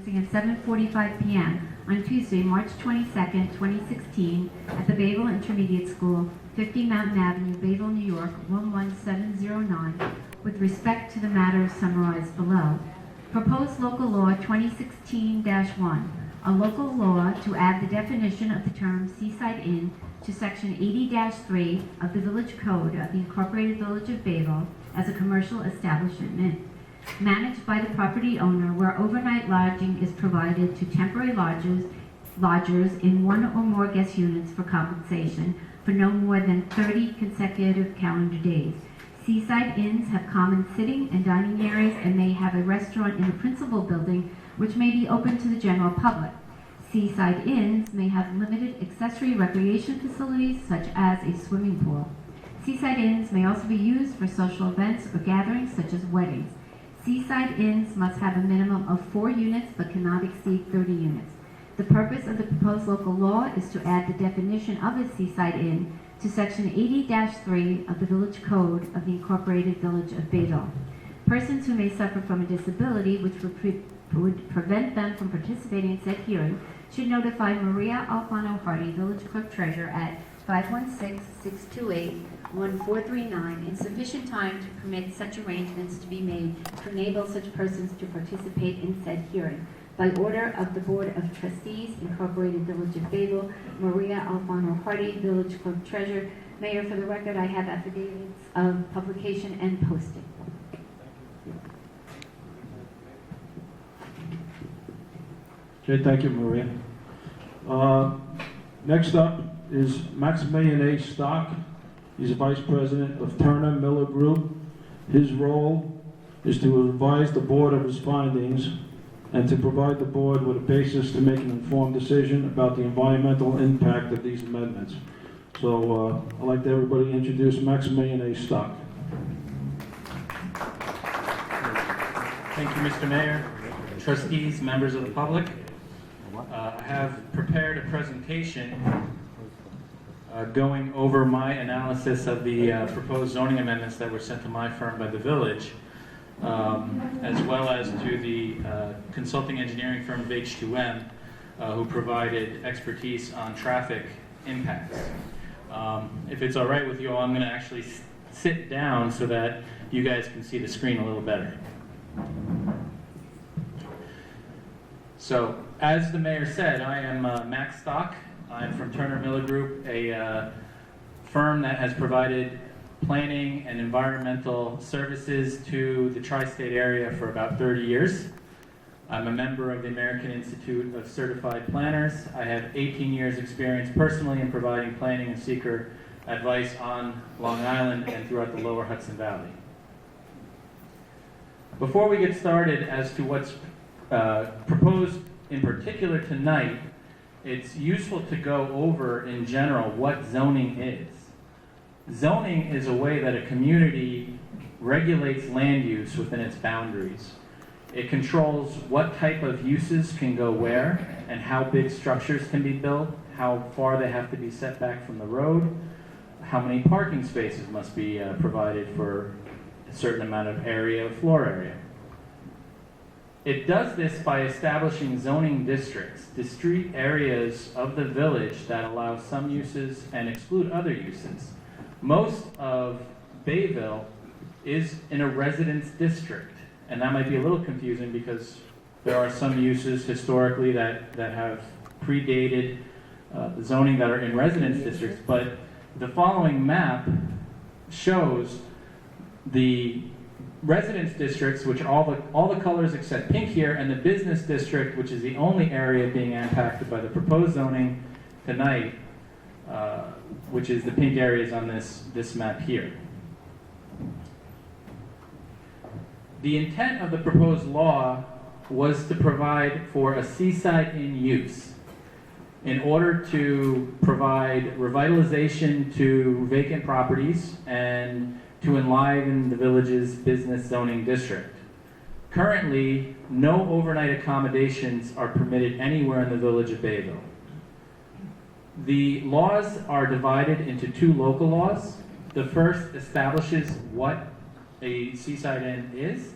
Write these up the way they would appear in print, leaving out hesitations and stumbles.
commencing at 7:45 p.m. on Tuesday, March 22nd, 2016, at the Bayville Intermediate School, 50 Mountain Avenue, Bayville, New York, 11709, with respect to the matters summarized below. Proposed Local Law 2016-1, a local law to add the definition of the term Seaside Inn to Section 80-3 of the Village Code of the Incorporated Village of Bayville as a commercial establishment managed by the property owner where overnight lodging is provided to temporary lodgers in one or more guest units for compensation for no more than 30 consecutive calendar days. Seaside inns have common sitting and dining areas and may have a restaurant in the principal building which may be open to the general public. Seaside inns may have limited accessory recreation facilities such as a swimming pool. Seaside inns may also be used for social events or gatherings such as weddings. Seaside inns must have a minimum of 4 units but cannot exceed 30 units. The purpose of the proposed local law is to add the definition of a seaside inn to Section 80-3 of the Village Code of the Incorporated Village of Bayville. Persons who may suffer from a disability which would prevent them from participating in said hearing should notify Maria Alfano Hardy, Village Clerk Treasurer, at 516-628-1439 in sufficient time to permit such arrangements to be made to enable such persons to participate in said hearing. By order of the Board of Trustees, Incorporated Village of Bayville, Maria Alfano Hardy, Village Clerk Treasurer. Mayor, for the record, I have affidavits of publication and posting. Okay, thank you, Maria. Next up is Maximilian A. Stock. He's a Vice President of Turner Miller Group. His role is to advise the board of his findings and to provide the board with a basis to make an informed decision about the environmental impact of these amendments. So I'd like to everybody introduce Maximilian A. Stock. Thank you, Mr. Mayor, trustees, members of the public. I have prepared a presentation going over my analysis of the proposed zoning amendments that were sent to my firm by the village, as well as to the consulting engineering firm of H2M, who provided expertise on traffic impacts. If it's all right with you all, I'm going to actually sit down so that you guys can see the screen a little better. So, as the mayor said, I am Max Stock. I'm from Turner Miller Group, a firm that has provided planning and environmental services to the tri-state area for about 30 years. I'm a member of the American Institute of Certified Planners. I have 18 years experience personally in providing planning and seeker advice on Long Island and throughout the lower Hudson Valley. Before we get started as to what's proposed in particular tonight, it's useful to go over in general what zoning is. Zoning is a way that a community regulates land use within its boundaries. It controls what type of uses can go where and how big structures can be built, how far they have to be set back from the road, how many parking spaces must be provided for a certain amount of area, floor area. It does this by establishing zoning districts, discrete areas of the village that allow some uses and exclude other uses. Most of Bayville is in a residence district, and that might be a little confusing because there are some uses historically that have predated the zoning that are in residence districts, but the following map shows the residence districts, which are all the colors except pink here, and the business district, which is the only area being impacted by the proposed zoning tonight, which is the pink areas on this map here. The intent of the proposed law was to provide for a seaside inn use in order to provide revitalization to vacant properties and to enliven the village's business zoning district. Currently, no overnight accommodations are permitted anywhere in the village of Bayville. The laws are divided into 2 local laws. The first establishes what a seaside inn is,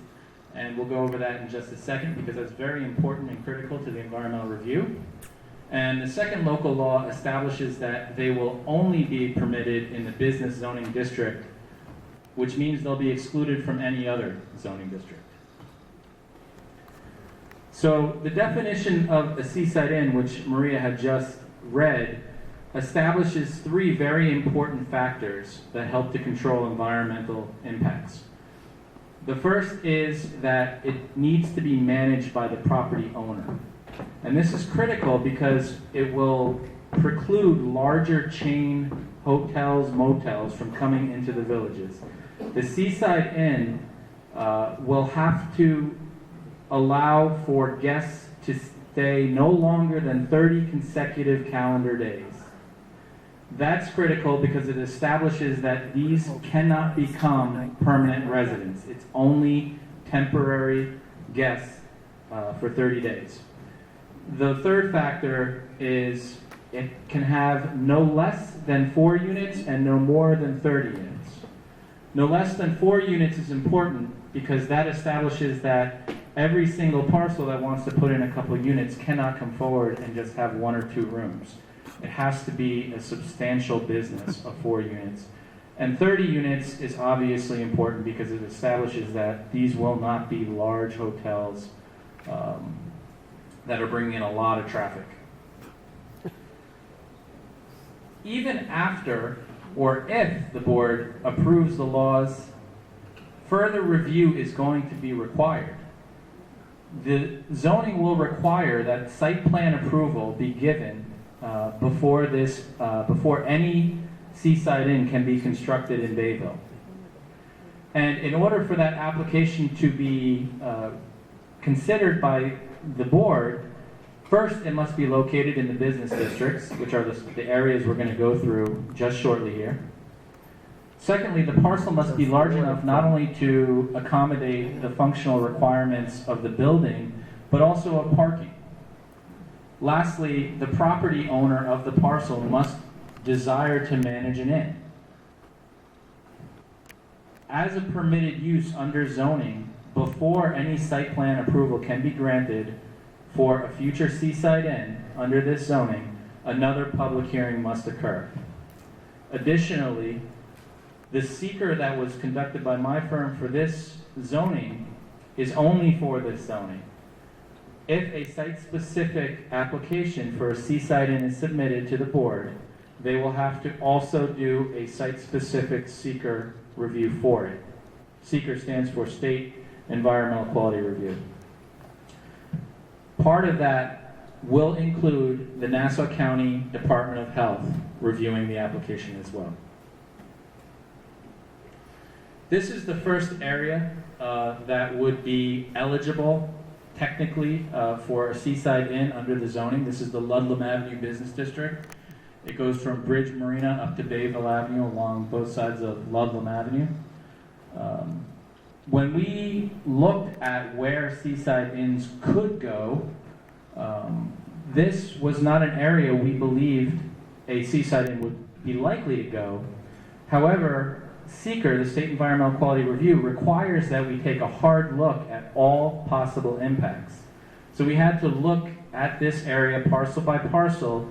And we'll go over that in just a second because that's very important and critical to the environmental review. And the second local law establishes that they will only be permitted in the business zoning district, which means they'll be excluded from any other zoning district. So the definition of a seaside inn, which Maria had just read, establishes three very important factors that help to control environmental impacts. The first is that it needs to be managed by the property owner. And this is critical because it will preclude larger chain hotels, motels from coming into the villages. The seaside inn will have to allow for guests to stay no longer than 30 consecutive calendar days. That's critical because it establishes that these cannot become permanent residents. It's only temporary guests for 30 days. The third factor is it can have no less than 4 units and no more than 30 units. No less than 4 units is important because that establishes that every single parcel that wants to put in a couple units cannot come forward and just have 1 or 2 rooms. It has to be a substantial business of 4 units. And 30 units is obviously important because it establishes that these will not be large hotels that are bringing in a lot of traffic. Even after or if the board approves the laws, further review is going to be required. The zoning will require that site plan approval be given before any seaside inn can be constructed in Bayville. And in order for that application to be considered by the board, first it must be located in the business districts, which are the areas we're going to go through just shortly here. Secondly, the parcel must be large enough not only to accommodate the functional requirements of the building, but also of parking. Lastly, the property owner of the parcel must desire to manage an inn. As a permitted use under zoning, before any site plan approval can be granted for a future seaside inn under this zoning, another public hearing must occur. Additionally, the seeker that was conducted by my firm for this zoning is only for this zoning. If a site-specific application for a seaside inn is submitted to the board, they will have to also do a site-specific seeker review for it. Seeker stands for State Environmental Quality Review. Part of that will include the Nassau County Department of Health reviewing the application as well. This is the first area that would be eligible technically for a seaside inn under the zoning. This is the Ludlam Avenue Business District. It goes from Bridge Marina up to Bayville Avenue along both sides of Ludlam Avenue. When we looked at where seaside inns could go, this was not an area we believed a seaside inn would be likely to go. However, SEEKR, the State Environmental Quality Review, requires that we take a hard look at all possible impacts. So we had to look at this area parcel by parcel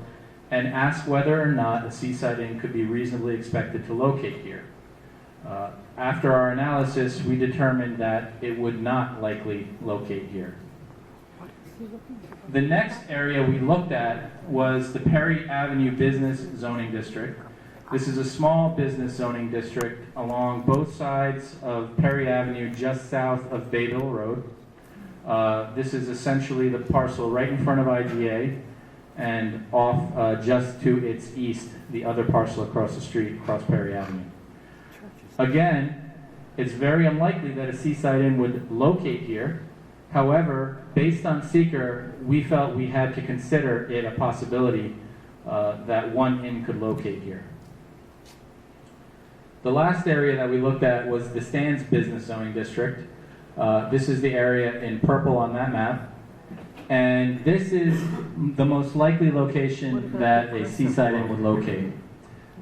and ask whether or not a seaside inn could be reasonably expected to locate here. After our analysis, we determined that it would not likely locate here. The next area we looked at was the Perry Avenue Business Zoning District. This is a small business zoning district along both sides of Perry Avenue, just south of Bayville Road. This is essentially the parcel right in front of IGA and off just to its east, the other parcel across the street, across Perry Avenue. Again, it's very unlikely that a seaside inn would locate here. However, based on SEEKR, we felt we had to consider it a possibility that one inn could locate here. The last area that we looked at was the Stan's Business Zoning District. This is the area in purple on that map. And this is the most likely location that a seaside inn would locate.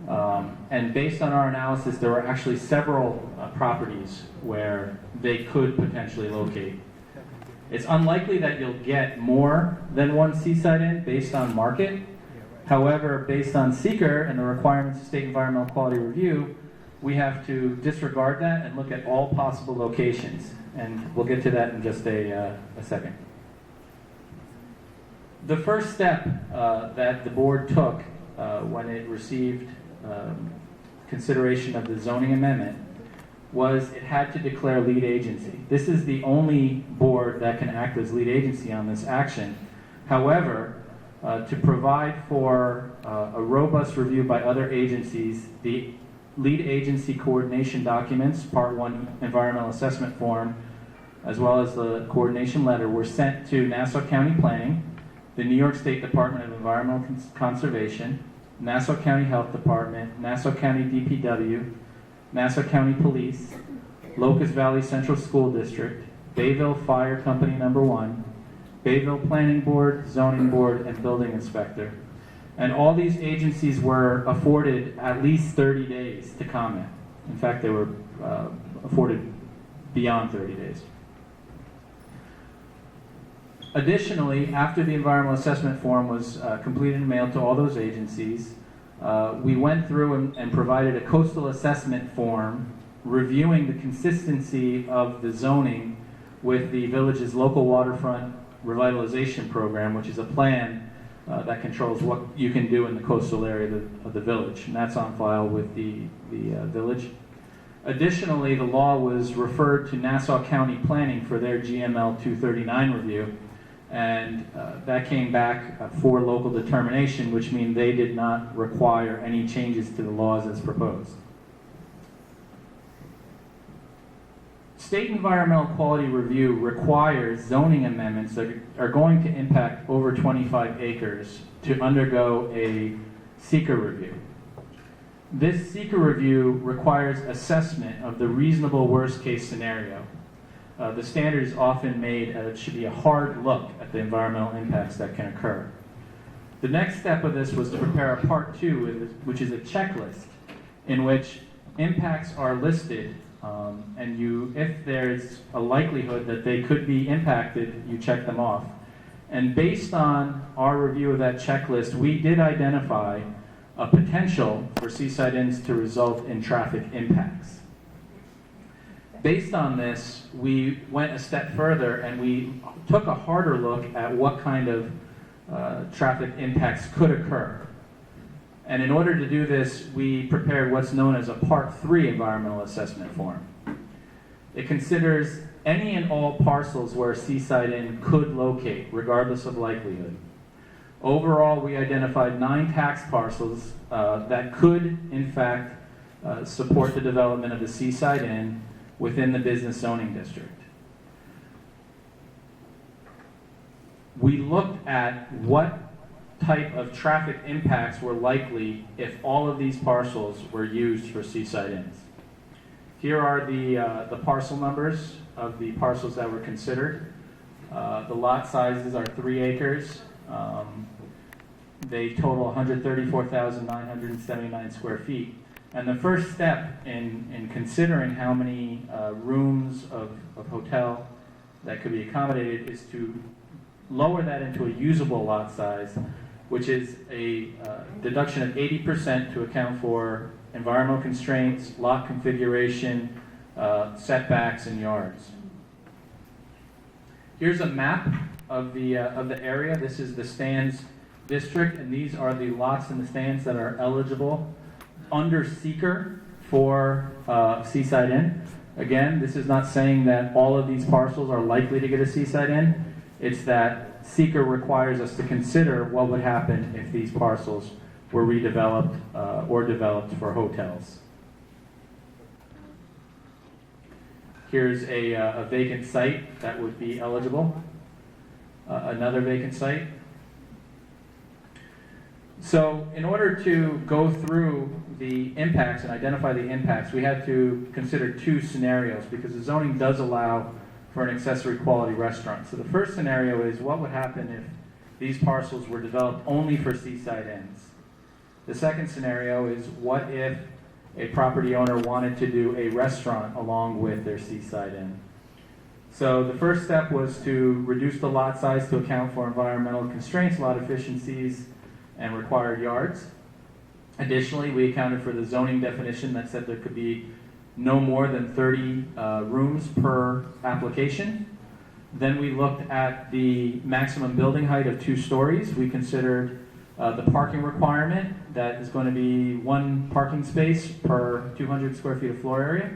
And based on our analysis, there were actually several properties where they could potentially locate. It's unlikely that you'll get more than one seaside inn based on market. However, based on seeker and the requirements of state environmental quality review, we have to disregard that and look at all possible locations. And we'll get to that in just a second. The first step that the board took when it received consideration of the zoning amendment was it had to declare lead agency. This is the only board that can act as lead agency on this action. However, to provide for a robust review by other agencies, the lead agency coordination documents, Part 1 environmental assessment form, as well as the coordination letter, were sent to Nassau County Planning, the New York State Department of Environmental Conservation, Nassau County Health Department, Nassau County DPW, Nassau County Police, Locust Valley Central School District, Bayville Fire Company Number 1, Bayville Planning Board, Zoning Board, and Building Inspector. And all these agencies were afforded at least 30 days to comment. In fact, they were afforded beyond 30 days. Additionally, after the environmental assessment form was completed and mailed to all those agencies, we went through and provided a coastal assessment form reviewing the consistency of the zoning with the village's local waterfront revitalization program, which is a plan that controls what you can do in the coastal area of the village, and that's on file with the village. Additionally, the law was referred to Nassau County Planning for their GML 239 review, and that came back for local determination, which means they did not require any changes to the laws as proposed. State environmental quality review requires zoning amendments that are going to impact over 25 acres to undergo a seeker review. This seeker review requires assessment of the reasonable worst case scenario. The standard is often made it should be a hard look at the environmental impacts that can occur. The next step of this was to prepare a part 2, which is a checklist in which impacts are listed, and if there's a likelihood that they could be impacted, you check them off. And based on our review of that checklist, we did identify a potential for seaside inns to result in traffic impacts. Based on this, we went a step further and we took a harder look at what kind of traffic impacts could occur. And in order to do this, we prepared what's known as a Part 3 environmental assessment form. It considers any and all parcels where a seaside inn could locate, regardless of likelihood. Overall, we identified 9 tax parcels that could, in fact, support the development of the seaside inn within the business zoning district. We looked at what type of traffic impacts were likely if all of these parcels were used for seaside inns. Here are the parcel numbers of the parcels that were considered. The lot sizes are 3 acres. They total 134,979 square feet. And the first step in considering how many rooms of hotel that could be accommodated is to lower that into a usable lot size, which is a deduction of 80% to account for environmental constraints, lot configuration, setbacks, and yards. Here's a map of the area. This is the stands district, and these are the lots in the stands that are eligible under seeker for seaside inn. Again, this is not saying that all of these parcels are likely to get a seaside inn. It's that seeker requires us to consider what would happen if these parcels were redeveloped or developed for hotels. Here's a vacant site that would be eligible. Another vacant site. So in order to go through the impacts and identify the impacts, we had to consider 2 scenarios because the zoning does allow for an accessory quality restaurant. So the first scenario is what would happen if these parcels were developed only for seaside inns. The second scenario is, what if a property owner wanted to do a restaurant along with their seaside inn? So the first step was to reduce the lot size to account for environmental constraints, lot efficiencies, and required yards. Additionally, we accounted for the zoning definition that said there could be no more than 30 rooms per application. Then we looked at the maximum building height of 2 stories. We considered the parking requirement, that is going to be 1 parking space per 200 square feet of floor area.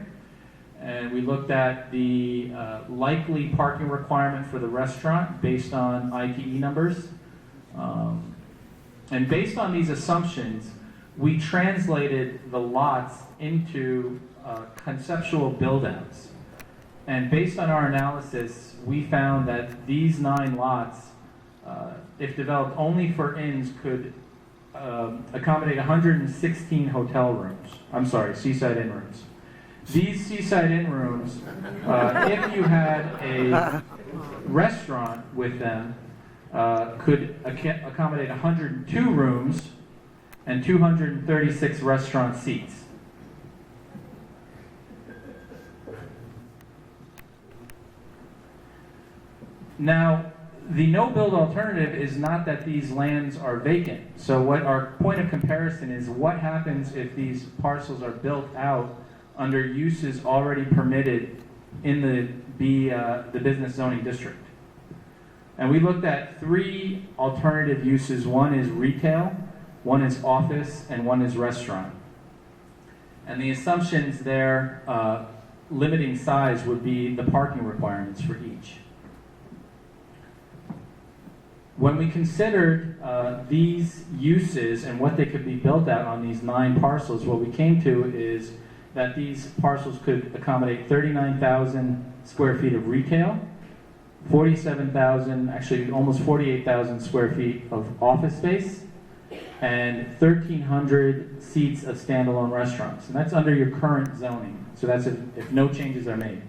And we looked at the likely parking requirement for the restaurant based on IPE numbers. And based on these assumptions, we translated the lots into conceptual build-outs. And based on our analysis, we found that these 9 lots, if developed only for inns, could accommodate 116 hotel rooms. I'm sorry, seaside inn rooms. These seaside inn rooms, if you had a restaurant with them, could accommodate 102 rooms and 236 restaurant seats. Now, the no-build alternative is not that these lands are vacant. So what our point of comparison is, what happens if these parcels are built out under uses already permitted in the business zoning district? And we looked at 3 alternative uses. One is retail, one is office, and one is restaurant. And the assumptions there, limiting size, would be the parking requirements for each. When we considered these uses and what they could be built out on these 9 parcels, what we came to is that these parcels could accommodate 39,000 square feet of retail, 47,000, actually almost 48,000 square feet of office space, and 1,300 seats of standalone restaurants. And that's under your current zoning. So that's if no changes are made.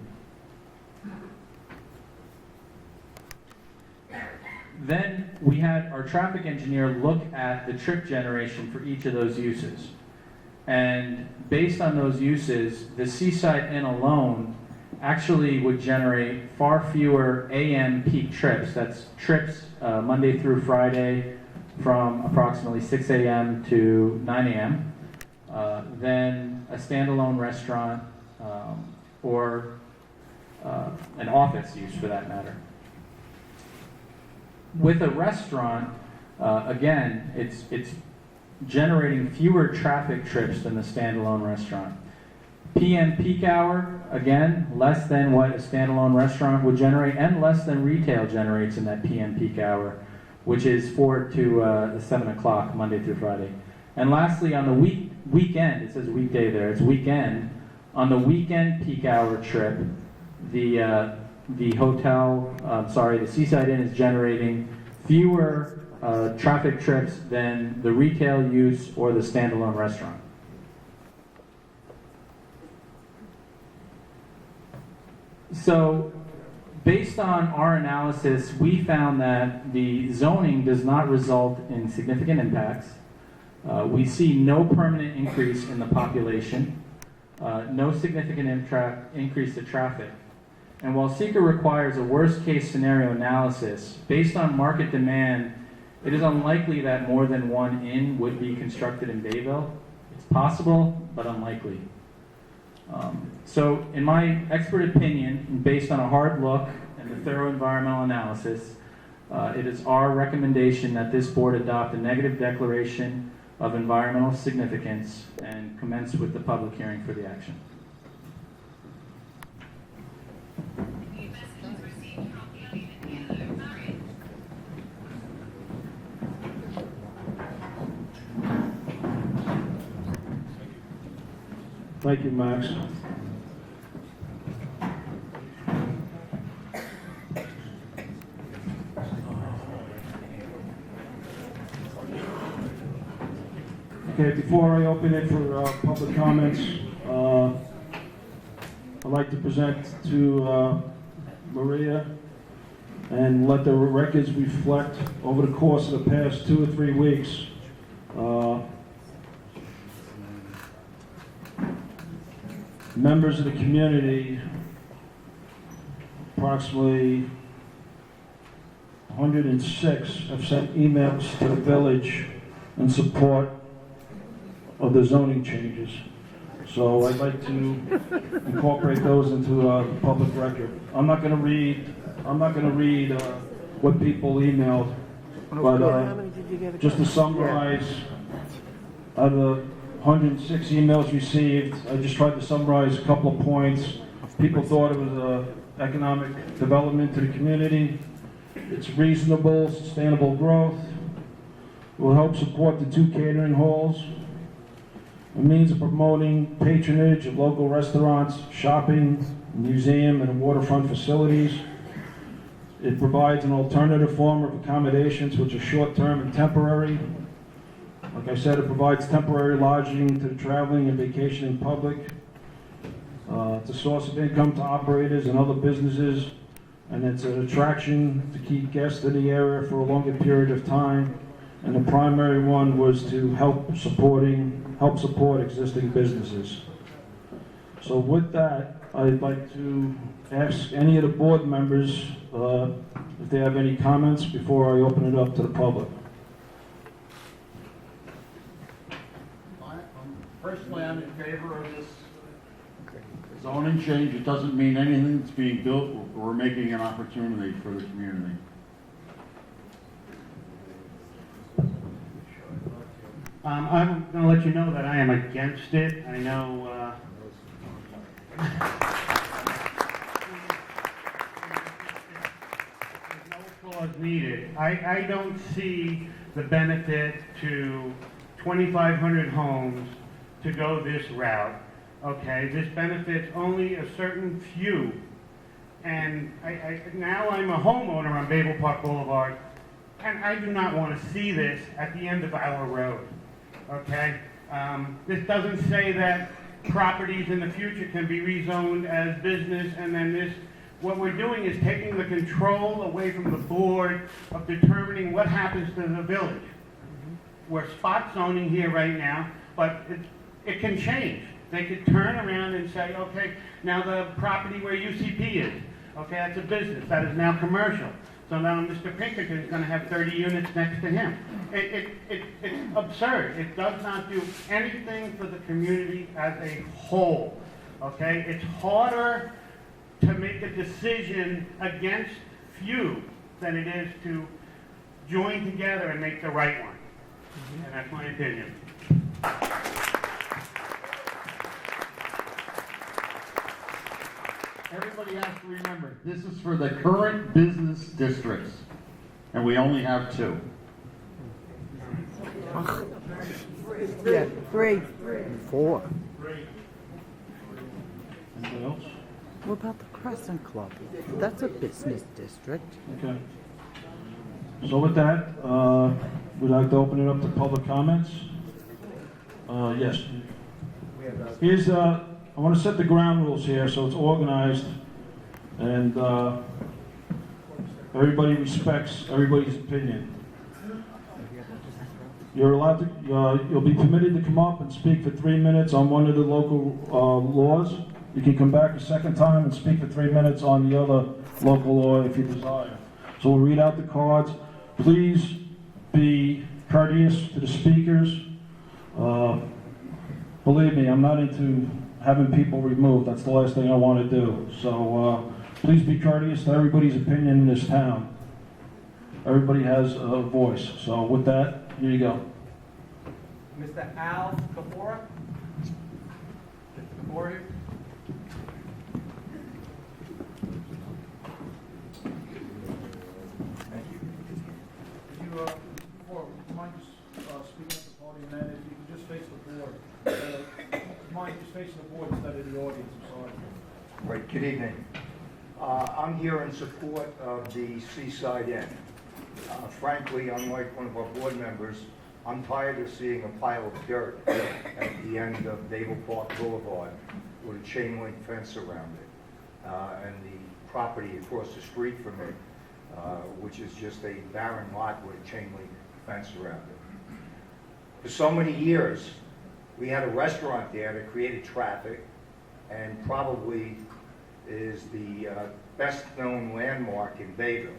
Then we had our traffic engineer look at the trip generation for each of those uses. And based on those uses, the Seaside Inn alone actually would generate far fewer AM peak trips. That's trips Monday through Friday from approximately 6 a.m. to 9 a.m. Than a standalone restaurant or an office use for that matter. With a restaurant, again, it's generating fewer traffic trips than the standalone restaurant. PM peak hour, again, less than what a standalone restaurant would generate, and less than retail generates in that PM peak hour, which is 4 to 7 o'clock, Monday through Friday. And lastly, on the weekend, it says weekday there, it's weekend. On the weekend peak hour trip, the Seaside Inn is generating fewer traffic trips than the retail use or the standalone restaurant. So, based on our analysis, we found that the zoning does not result in significant impacts. We see no permanent increase in the population, no significant increase to traffic. And while SEQR requires a worst-case scenario analysis, based on market demand, it is unlikely that more than 1 inn would be constructed in Bayville. It's possible, but unlikely. So in my expert opinion, and based on a hard look and a thorough environmental analysis, it is our recommendation that this board adopt a negative declaration of environmental significance and commence with the public hearing for the action. Thank you, Max. Okay, before I open it for public comments, I'd like to present to Maria and let the records reflect over the course of the past 2 or 3 weeks members of the community, approximately 106, have sent emails to the village in support of the zoning changes. So I'd like to incorporate those into the public record. I'm not going to read what people emailed, but just to summarize, out of the 106 emails received, I just tried to summarize a couple of points. People thought it was an economic development to the community. It's reasonable, sustainable growth. It will help support the 2 catering halls. A means of promoting patronage of local restaurants, shopping, museum, and waterfront facilities. It provides an alternative form of accommodations which are short-term and temporary. Like I said, it provides temporary lodging to the traveling and vacationing public. It's a source of income to operators and other businesses, and it's an attraction to keep guests in the area for a longer period of time. And the primary one was to help support existing businesses. So with that, I'd like to ask any of the board members if they have any comments before I open it up to the public. Personally, I'm in favor of this zoning change. It doesn't mean anything that's being built. We're making an opportunity for the community. I'm going to let you know that I am against it. I know there's no clause needed. I don't see the benefit to 2,500 homes to go this route. Okay, this benefits only a certain few. And now I'm a homeowner on Bayville Park Boulevard, and I do not want to see this at the end of our road. Okay? This doesn't say that properties in the future can be rezoned as business, and then this, what we're doing is taking the control away from the board of determining what happens to the village. We're spot zoning here right now, but it can change. They could turn around and say, okay, now the property where UCP is, okay, that's a business, that is now commercial. So now Mr. Pinkerton is going to have 30 units next to him. It's absurd. It does not do anything for the community as a whole. Okay? It's harder to make a decision against few than it is to join together and make the right one. And that's my opinion. Everybody has to remember, this is for the current business districts, and we only have 2. Yeah, 3. 4. Anybody else? What about the Crescent Club? That's a business district. Okay. So with that, we'd like to open it up to public comments. Yes. Here's, I want to set the ground rules here so it's organized and everybody respects everybody's opinion. You're allowed to, you'll be permitted to come up and speak for 3 minutes on one of the local laws. You can come back a second time and speak for 3 minutes on the other local law if you desire. So we'll read out the cards. Please be courteous to the speakers. Believe me, I'm not into having people removed. That's the last thing I want to do. So please be courteous to everybody's opinion in this town. Everybody has a voice. So with that, here you go. Mr. Al Kapora? Mr. Kapora here? Thank you. Could you, before, would you mind just speaking at the podium, and if you could just face the board? Would you mind just facing the board instead of the audience? I'm sorry. Right, good evening. I'm here in support of the Seaside Inn. Frankly, unlike one of our board members, I'm tired of seeing a pile of dirt at the end of Bayville Park Boulevard with a chain link fence around it. And the property across the street from it, which is just a barren lot with a chain link fence around it. For so many years, we had a restaurant there that created traffic and probably is the best-known landmark in Bayville.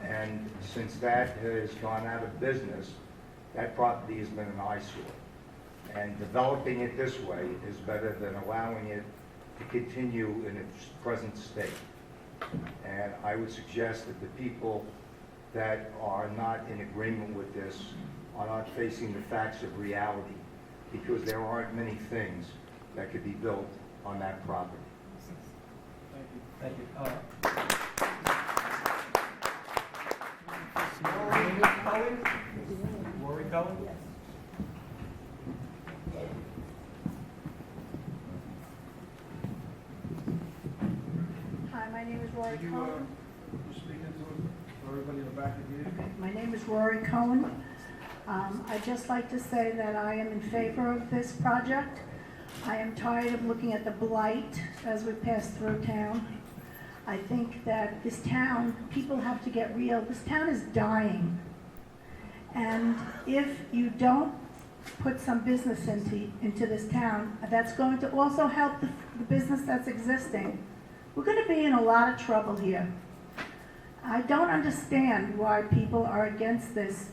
And since that has gone out of business, that property has been an eyesore. And developing it this way is better than allowing it to continue in its present state. And I would suggest that the people that are not in agreement with this are not facing the facts of reality, because there aren't many things that could be built on that property. Thank you. Rory Cohen? Rory Cohen? Hi, my name is Rory Could you, Cohen. just speak into it for everybody in the back of the meeting? My name is Rory Cohen. I'd just like to say that I am in favor of this project. I am tired of looking at the blight as we pass through town. I think that this town, people have to get real. This town is dying. And if you don't put some business into this town, that's going to also help the business that's existing. We're going to be in a lot of trouble here. I don't understand why people are against this,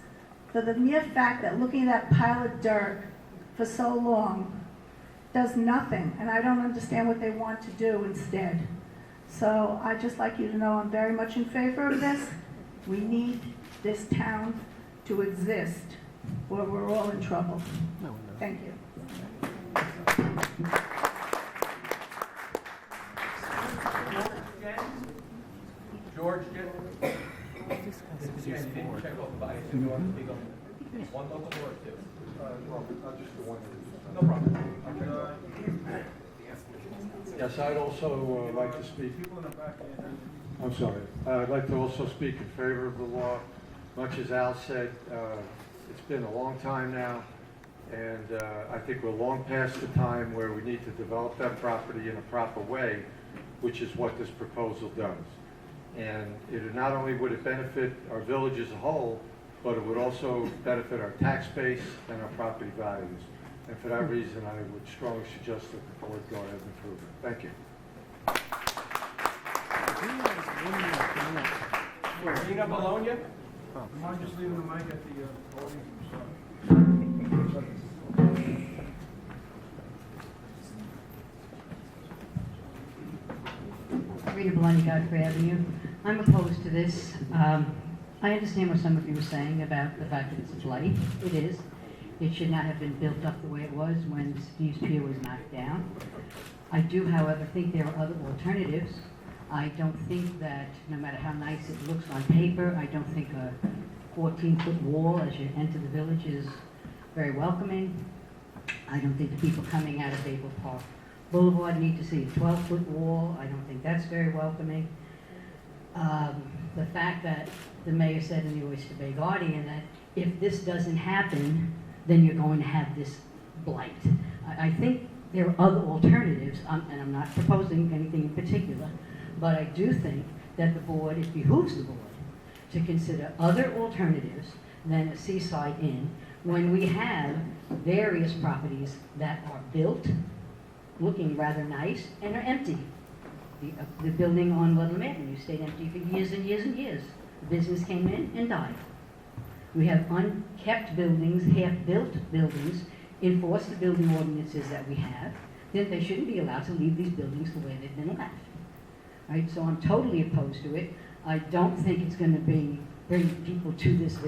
for the mere fact that looking at that pile of dirt for so long does nothing, and I don't understand what they want to do instead. So I'd just like you to know I'm very much in favor of this. We need this town to exist, or we're all in trouble. Thank you. George, Jen? You didn't check off the body, so you want to speak on one local or two? Just the one. No problem. I'll check it off. Yes, I'd also like to speak. People in the back, I'm sorry. I'd like to also speak in favor of the law. Much as Al said, it's been a long time now, and I think we're long past the time where we need to develop that property in a proper way, which is what this proposal does. And not only would it benefit our village as a whole, but it would also benefit our tax base and our property values. And for that reason, I would strongly suggest that the board go ahead and approve it. Thank you. Rena Bologna? do you mind just leaving the mic at the podium? Sorry. Rita Bologna, Godfrey Avenue. I'm opposed to this. I understand what some of you were saying about the fact that it's a blight. It is. It should not have been built up the way it was when Steve's Pier was knocked down. I do, however, think there are other alternatives. I don't think that, no matter how nice it looks on paper, I don't think a 14-foot wall as you enter the village is very welcoming. I don't think the people coming out of Bayville Park Boulevard need to see a 12-foot wall. I don't think that's very welcoming. The fact that the mayor said in the Oyster Bay Guardian that if this doesn't happen, then you're going to have this blight. I think there are other alternatives, and I'm not proposing anything in particular, but I do think that the board, it behooves the board to consider other alternatives than a seaside inn when we have various properties that are built, looking rather nice, and are empty. The building on Ludlam Avenue stayed empty for years and years and years. The business came in and died. We have unkept buildings, half-built buildings, enforce the building ordinances that we have, then they shouldn't be allowed to leave these buildings the way they've been left. Right? So I'm totally opposed to it. I don't think it's going to bring people to this